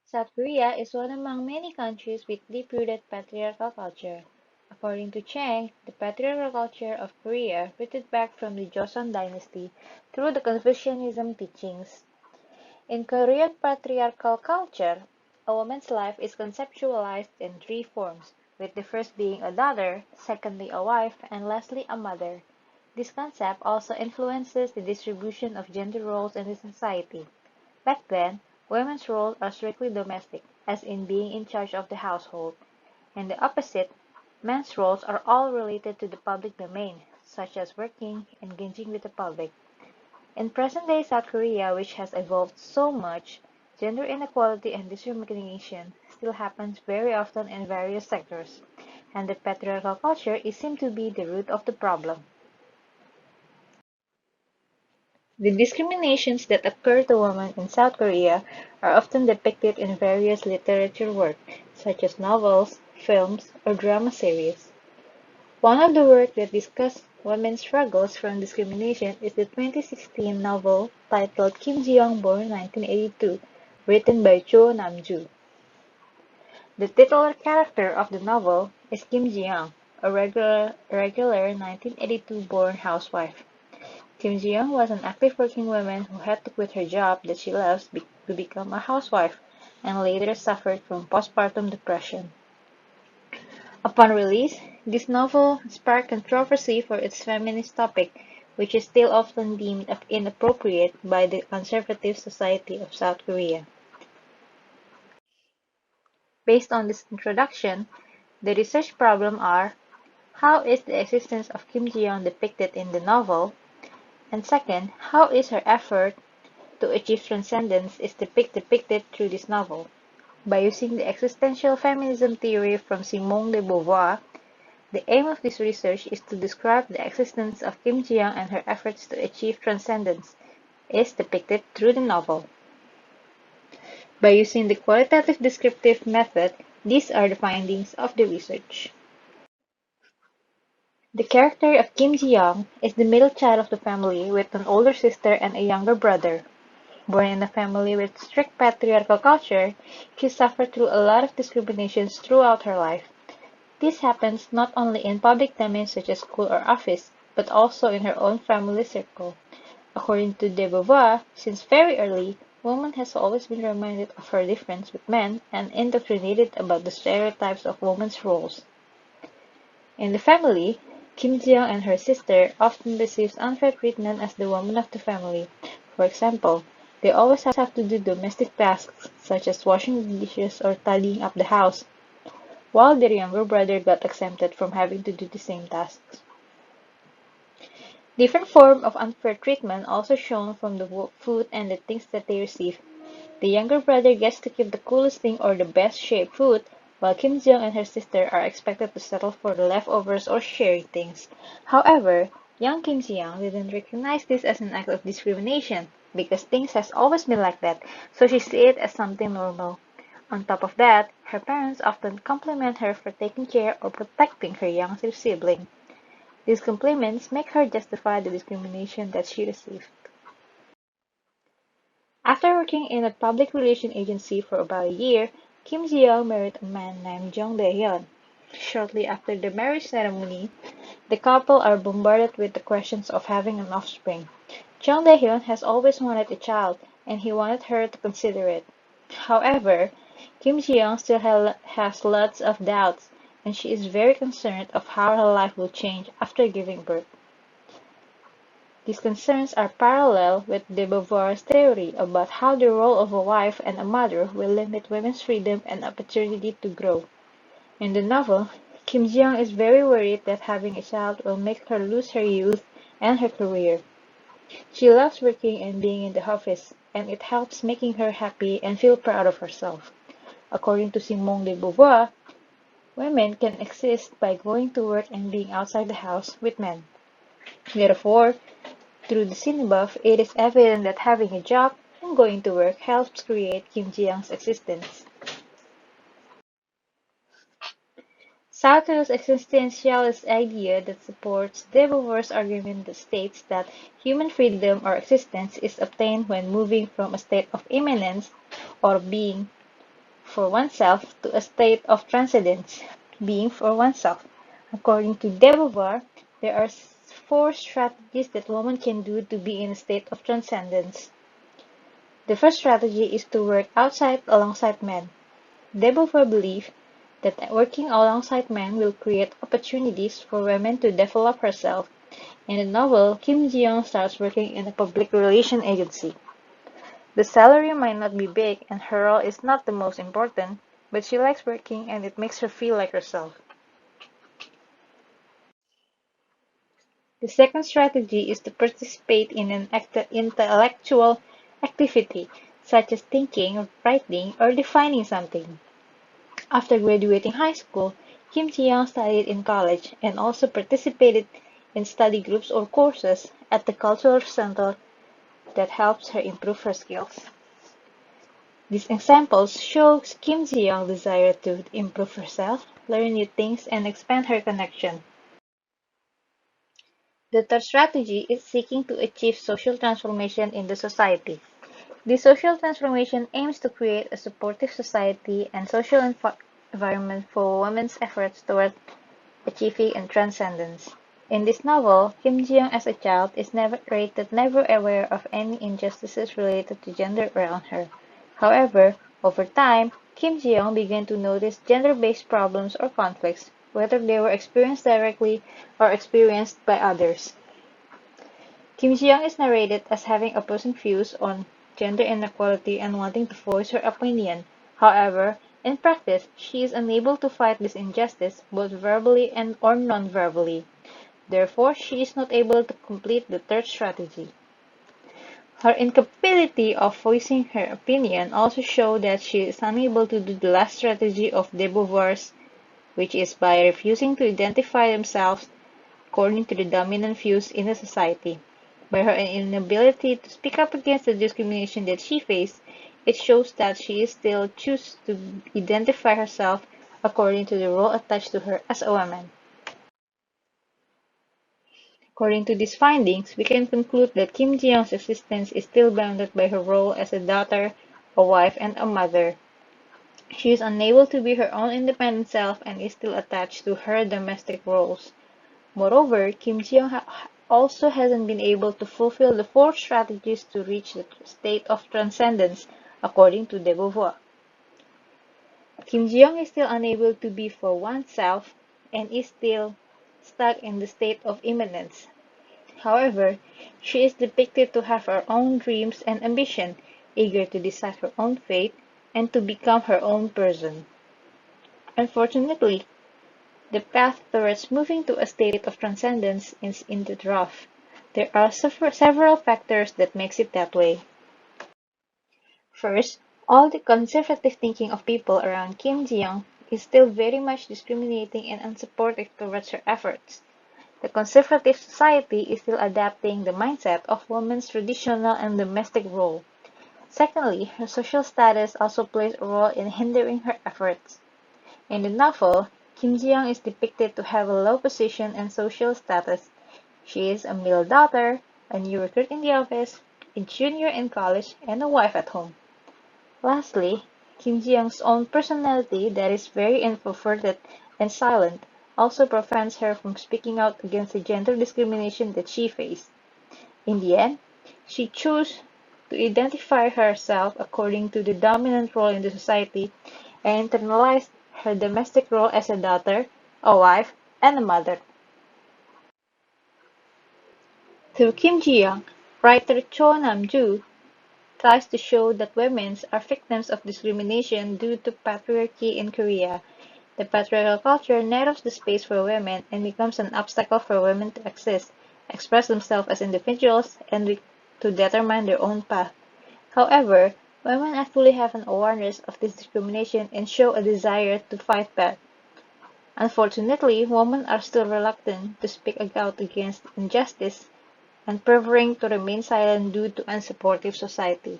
South Korea is one among many countries with deep-rooted patriarchal culture. According to Chang, the patriarchal culture of Korea rooted back from the Joseon dynasty through the Confucianism teachings. In Korean patriarchal culture, a woman's life is conceptualized in three forms, with the first being a daughter, secondly a wife, and lastly a mother. This concept also influences the distribution of gender roles in the society. Back then, women's roles are strictly domestic, as in being in charge of the household, and the opposite, men's roles are all related to the public domain, such as working, engaging with the public. In present-day South Korea, which has evolved so much, gender inequality and discrimination still happens very often in various sectors, and the patriarchal culture is seen to be the root of the problem. The discriminations that occur to women in South Korea are often depicted in various literature works, such as novels, films, or drama series. One of the works that discuss women's struggles from discrimination is the 2016 novel titled Kim Ji-young, born 1982, written by Cho Nam-joo. The titular character of the novel is Kim Ji-young, a regular 1982-born housewife. Kim Ji-young was an active working woman who had to quit her job that she loves to become a housewife, and later suffered from postpartum depression. Upon release, this novel sparked controversy for its feminist topic, which is still often deemed inappropriate by the conservative society of South Korea. Based on this introduction, the research problems are: how is the existence of Kim Ji-young depicted in the novel? And second, how is her effort to achieve transcendence is depicted through this novel? By using the existential feminism theory from Simone de Beauvoir, the aim of this research is to describe the existence of Kim Ji-young and her efforts to achieve transcendence is depicted through the novel. By using the qualitative descriptive method, these are the findings of the research. The character of Kim Ji-young is the middle child of the family with an older sister and a younger brother. Born in a family with strict patriarchal culture, she suffered through a lot of discriminations throughout her life. This happens not only in public domains such as school or office, but also in her own family circle. According to de Beauvoir, since very early, woman has always been reminded of her difference with men and indoctrinated about the stereotypes of women's roles. In the family, Kim Ji-young and her sister often receives unfair treatment as the woman of the family. For example, they always have to do domestic tasks such as washing the dishes or tidying up the house, while their younger brother got exempted from having to do the same tasks. Different forms of unfair treatment also shown from the food and the things that they receive. The younger brother gets to keep the coolest thing or the best shaped food, while Kim Jong and her sister are expected to settle for the leftovers or sharing things. However, young Kim Ji-young didn't recognize this as an act of discrimination because things has always been like that, so she sees it as something normal. On top of that, her parents often compliment her for taking care or protecting her younger sibling. These compliments make her justify the discrimination that she received. After working in a public relations agency for about a year, Kim Ji-young married a man named Jung Dae-hyun. Shortly after the marriage ceremony, the couple are bombarded with the questions of having an offspring. Jung Dae-hyun has always wanted a child, and he wanted her to consider it. However, Kim Ji-young still has lots of doubts, and she is very concerned of how her life will change after giving birth. These concerns are parallel with de Beauvoir's theory about how the role of a wife and a mother will limit women's freedom and opportunity to grow. In the novel, Kim Ji-young is very worried that having a child will make her lose her youth and her career. She loves working and being in the office, and it helps making her happy and feel proud of herself. According to Simone de Beauvoir, women can exist by going to work and being outside the house with men. Therefore, through the scene above, it is evident that having a job and going to work helps create Kim Ji-young's existence. Sartre's existentialist idea that supports de Beauvoir's argument that states that human freedom or existence is obtained when moving from a state of immanence or being for oneself to a state of transcendence, being for oneself. According to de Beauvoir, there are four strategies that women can do to be in a state of transcendence. The first strategy is to work outside alongside men. De Beauvoir believed that working alongside men will create opportunities for women to develop herself. In the novel, Kim Ji-young starts working in a public relations agency. The salary might not be big and her role is not the most important, but she likes working and it makes her feel like herself. The second strategy is to participate in an intellectual activity, such as thinking, writing, or defining something. After graduating high school, Kim Ji-young studied in college and also participated in study groups or courses at the Cultural Center that helps her improve her skills. These examples show Kim Ji-young's desire to improve herself, learn new things, and expand her connection. The third strategy is seeking to achieve social transformation in the society. This social transformation aims to create a supportive society and social environment for women's efforts toward achieving and transcendence. In this novel, Kim Ji-young as a child is never aware of any injustices related to gender around her. However, over time, Kim Ji-young began to notice gender-based problems or conflicts, whether they were experienced directly or experienced by others. Kim Ji-young is narrated as having opposing views on gender inequality and wanting to voice her opinion. However, in practice, she is unable to fight this injustice both verbally and or non-verbally. Therefore, she is not able to complete the third strategy. Her incapability of voicing her opinion also shows that she is unable to do the last strategy of de Beauvoir's, which is by refusing to identify themselves according to the dominant views in the society. By her inability to speak up against the discrimination that she faced, it shows that she still chooses to identify herself according to the role attached to her as a woman. According to these findings, we can conclude that Kim Ji-young's existence is still bounded by her role as a daughter, a wife, and a mother. She is unable to be her own independent self and is still attached to her domestic roles. Moreover, Kim Ji-young also hasn't been able to fulfill the four strategies to reach the state of transcendence, according to de Beauvoir. Kim Ji-young is still unable to be for oneself and is still stuck in the state of immanence. However, she is depicted to have her own dreams and ambition, eager to decide her own fate and to become her own person. Unfortunately, the path towards moving to a state of transcendence is in the rough. There are several factors that makes it that way. First, all the conservative thinking of people around Kim Ji-young is still very much discriminating and unsupportive towards her efforts. The conservative society is still adapting the mindset of women's traditional and domestic role. Secondly, her social status also plays a role in hindering her efforts. In the novel, Kim Ji-young is depicted to have a low position and social status. She is a middle daughter, a new recruit in the office, a junior in college, and a wife at home. Lastly, Kim Ji-young's own personality that is very introverted and silent also prevents her from speaking out against the gender discrimination that she faced. In the end, she chose to identify herself according to the dominant role in the society and internalized her domestic role as a daughter, a wife, and a mother. Through Kim Ji-young, writer Cho Nam-joo tries to show that women are victims of discrimination due to patriarchy in Korea. The patriarchal culture narrows the space for women and becomes an obstacle for women to exist, express themselves as individuals, and to determine their own path. However, women actually have an awareness of this discrimination and show a desire to fight back. Unfortunately, women are still reluctant to speak out against injustice and preferring to remain silent due to unsupportive society.